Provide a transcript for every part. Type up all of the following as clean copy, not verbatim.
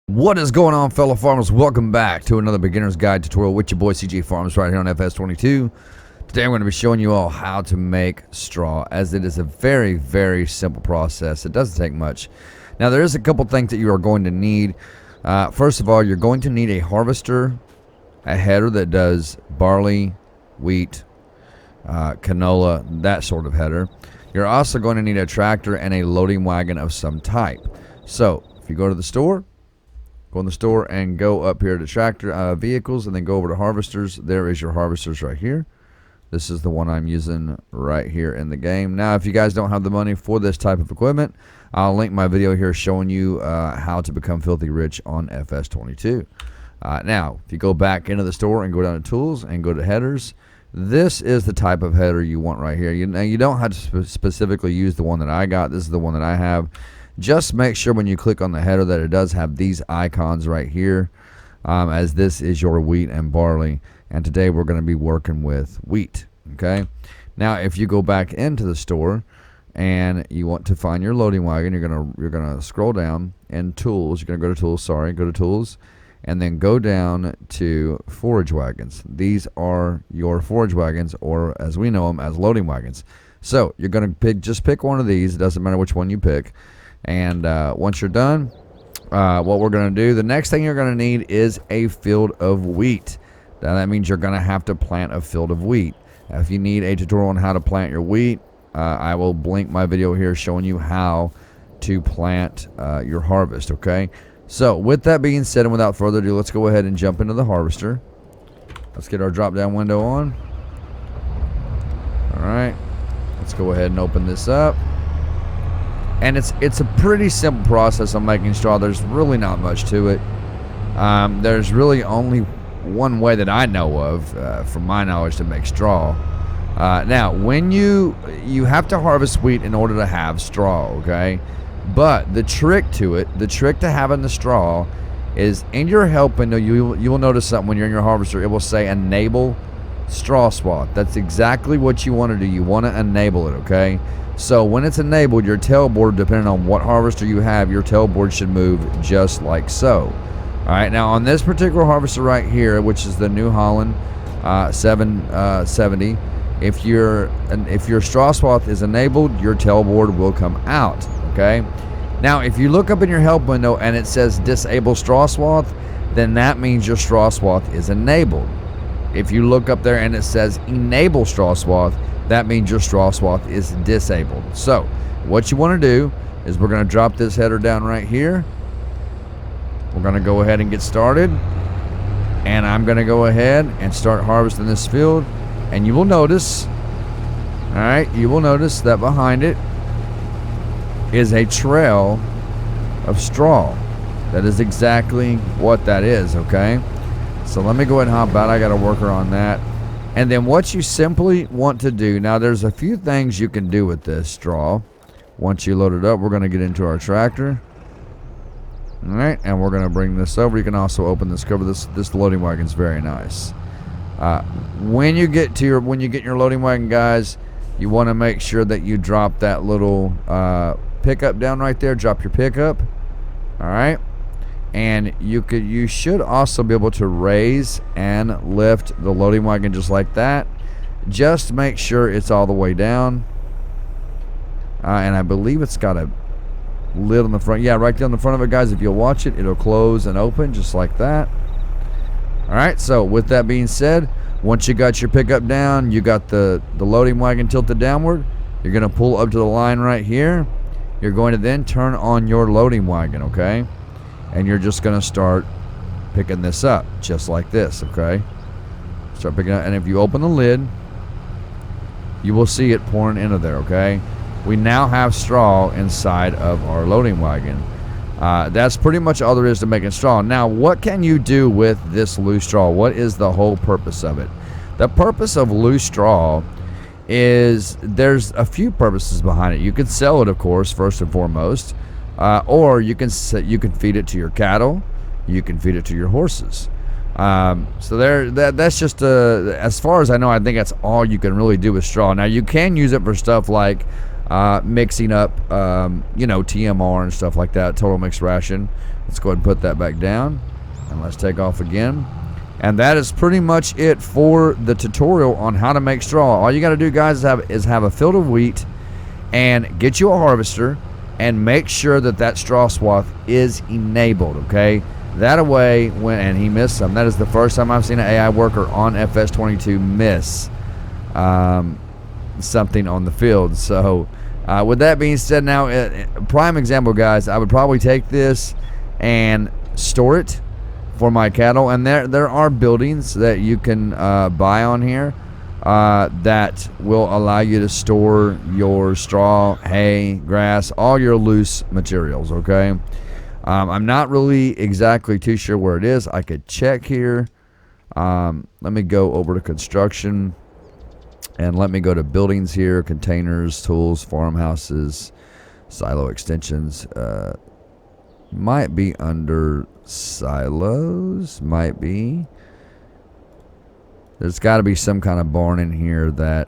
What is going on, fellow farmers? Welcome back to another beginner's guide tutorial with your boy CJ Farms right here on FS22. Today I'm going to be showing you all how to make straw, as it is a very simple process. It doesn't take much. Now there is a couple things that you are going to need. First of all, you're going to need a harvester, a header that does barley, wheat, canola, that sort of header. You're also going to need a tractor and a loading wagon of some type. So if you go to the store, go in the store and go up here to tractor vehicles and then go over to harvesters. There is your harvesters right here. This is the one I'm using right here in the game. Now, if you guys don't have the money for this type of equipment, I'll link my video here showing you how to become filthy rich on FS22. Now, if you go back into the store and go down to tools and go to headers, this is the type of header you want right here. You don't have to specifically use the one that I got. This is the one that I have. Just make sure when you click on the header that it does have these icons right here, as this is your wheat and barley, and today we're going to be working with wheat. Okay, now if you go back into the store and you want to find your loading wagon, you're gonna scroll down and tools. You're gonna go to tools. Go to tools, and then go down to forage wagons. These are your forage wagons, or as we know them as loading wagons. So you're gonna pick one of these. It doesn't matter which one you pick. And once you're done, what we're going to do, the next thing you're going to need is a field of wheat. Now that means you're going to have to plant a field of wheat. Now, if you need a tutorial on how to plant your wheat, I will link my video here showing you how to plant your harvest, okay? So with that being said, and without further ado, let's go ahead and jump into the harvester. Let's get our drop down window on. All right, let's go ahead and open this up. And it's a pretty simple process of making straw. There's really not much to it. There's really only one way that I know of, from my knowledge, to make straw. Now, when you have to harvest wheat in order to have straw, okay? But the trick to having the straw is in your help window, you will notice something when you're in your harvester. It will say enable straw swath. That's exactly what you want to do. You want to enable it, okay? So when it's enabled, your tailboard, depending on what harvester you have, your tailboard should move just like so. All right, now on this particular harvester right here, which is the New Holland 770, if your straw swath is enabled, your tailboard will come out, okay? Now, if you look up in your help window and it says disable straw swath, then that means your straw swath is enabled. If you look up there and it says enable straw swath, that means your straw swath is disabled. So what you want to do is we're going to drop this header down right here. We're going to go ahead and get started, and I'm going to go ahead and start harvesting this field. And you will notice, all right, you will notice that behind it is a trail of straw. That is exactly what that is, okay? So let me go ahead and hop out. I got a worker on that. And then what you simply want to do, now there's a few things you can do with this straw. Once you load it up, we're going to get into our tractor. All right, and we're going to bring this over. You can also open this cover. This loading wagon is very nice. When you get your loading wagon, guys, you want to make sure that you drop that little pickup down right there. Drop your pickup. All right. And you should also be able to raise and lift the loading wagon just like that. Just make sure it's all the way down. And I believe it's got a lid on the front. Yeah, right there on the front of it, guys. If you'll watch it, it'll close and open just like that. All right, so with that being said, once you got your pickup down, you got the loading wagon tilted downward, you're going to pull up to the line right here. You're going to then turn on your loading wagon, okay? And you're just going to start picking this up just like this, okay? Start picking up, and if you open the lid, you will see it pouring into there, okay? We now have straw inside of our loading wagon. That's pretty much all there is to making straw. Now, what can you do with this loose straw? What is the whole purpose of it? The purpose of loose straw is there's a few purposes behind it. You could sell it, of course, first and foremost. Or you can feed it to your cattle, you can feed it to your horses. So that's just as far as I know, I think that's all you can really do with straw. Now you can use it for stuff like mixing up, TMR and stuff like that, total mixed ration. Let's go ahead and put that back down, and let's take off again. And that is pretty much it for the tutorial on how to make straw. All you got to do, guys, is have a field of wheat and get you a harvester and make sure that that straw swath is enabled, okay? That way, and he missed some. That is the first time I've seen an AI worker on FS22 miss something on the field. So with that being said, now prime example, guys, I would probably take this and store it for my cattle. And there are buildings that you can buy on here that will allow you to store your straw, hay, grass, all your loose materials, okay? I'm not really exactly too sure where it is. I could check here. Let me go over to construction, and let me go to buildings here, containers, tools, farmhouses, silo extensions. Might be under silos, might be. There's got to be some kind of barn in here that...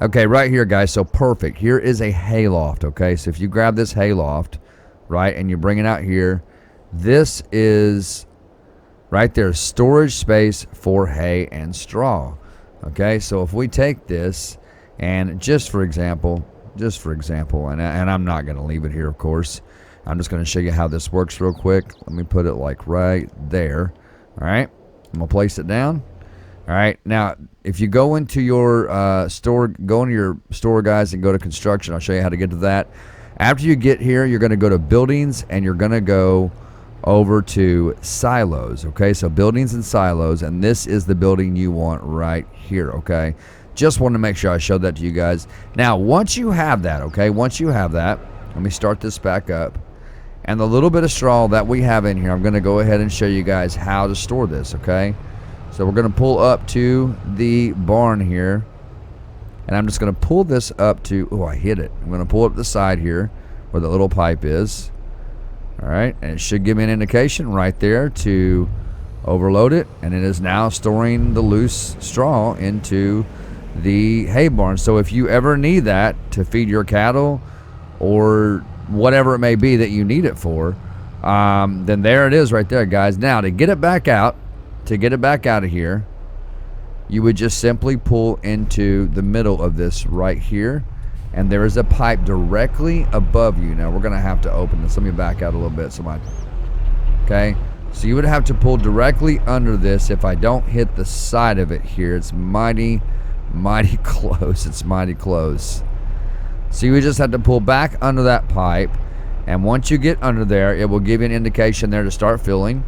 Okay, right here, guys, so perfect. Here is a hayloft, okay? So if you grab this hayloft, right, and you bring it out here, this is right there, storage space for hay and straw, okay? So if we take this, and just for example, and I'm not going to leave it here, of course. I'm just going to show you how this works real quick. Let me put it like right there, all right? I'm going to place it down. All right, now if you go into your store, guys, and go to construction, I'll show you how to get to that. After you get here, you're going to go to buildings, and you're going to go over to silos, okay? So buildings and silos, and this is the building you want right here, okay? Just wanted to make sure I showed that to you guys. Now, once you have that, okay, let me start this back up. And the little bit of straw that we have in here, I'm going to go ahead and show you guys how to store this, okay? So we're going to pull up to the barn here, and I'm just going to pull this up to, oh, I hit it. I'm going to pull up the side here where the little pipe is. All right, and it should give me an indication right there to overload it, and it is now storing the loose straw into the hay barn. So if you ever need that to feed your cattle or whatever it may be that you need it for, then there it is right there, guys. Now to get it back out, of here, you would just simply pull into the middle of this right here, and there is a pipe directly above you. Now we're gonna have to open this. Let me back out a little bit. Okay, so you would have to pull directly under this. If I don't hit the side of it here, it's mighty close. It's mighty close. So you would just have to pull back under that pipe, and once you get under there, it will give you an indication there to start filling.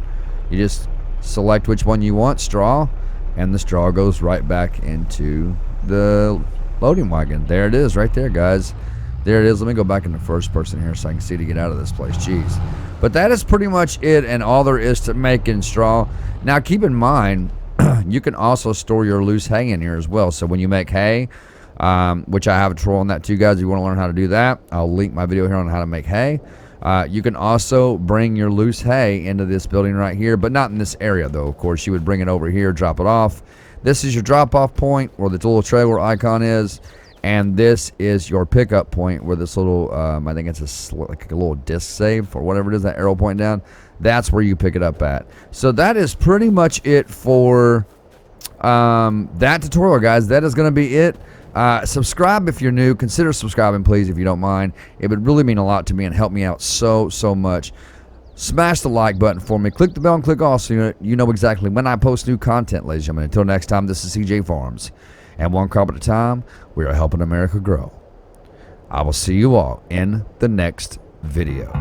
You just select which one you want, straw, and the straw goes right back into the loading wagon. There it is right there, guys. There it is. Let me go back into first person here so I can see to get out of this place. Jeez. But that is pretty much it, and all there is to making straw. Now keep in mind, you can also store your loose hay in here as well. So when you make hay, which I have a tutorial on that too, guys. If you want to learn how to do that, I'll link my video here on how to make hay. You can also bring your loose hay into this building right here, but not in this area though. Of course, you would bring it over here, drop it off. This is your drop-off point where the little trailer icon is, and this is your pickup point where this little, I think it's like a little disc save or whatever it is, that arrow point down. That's where you pick it up at. So that is pretty much it for that tutorial, guys. That is going to be it. Subscribe if you're new. Consider subscribing, please, if you don't mind. It would really mean a lot to me and help me out so much. Smash the like button for me. Click the bell and click all so you know exactly when I post new content, ladies and gentlemen. Until next time, this is CJ Farms. And one crop at a time, we are helping America grow. I will see you all in the next video.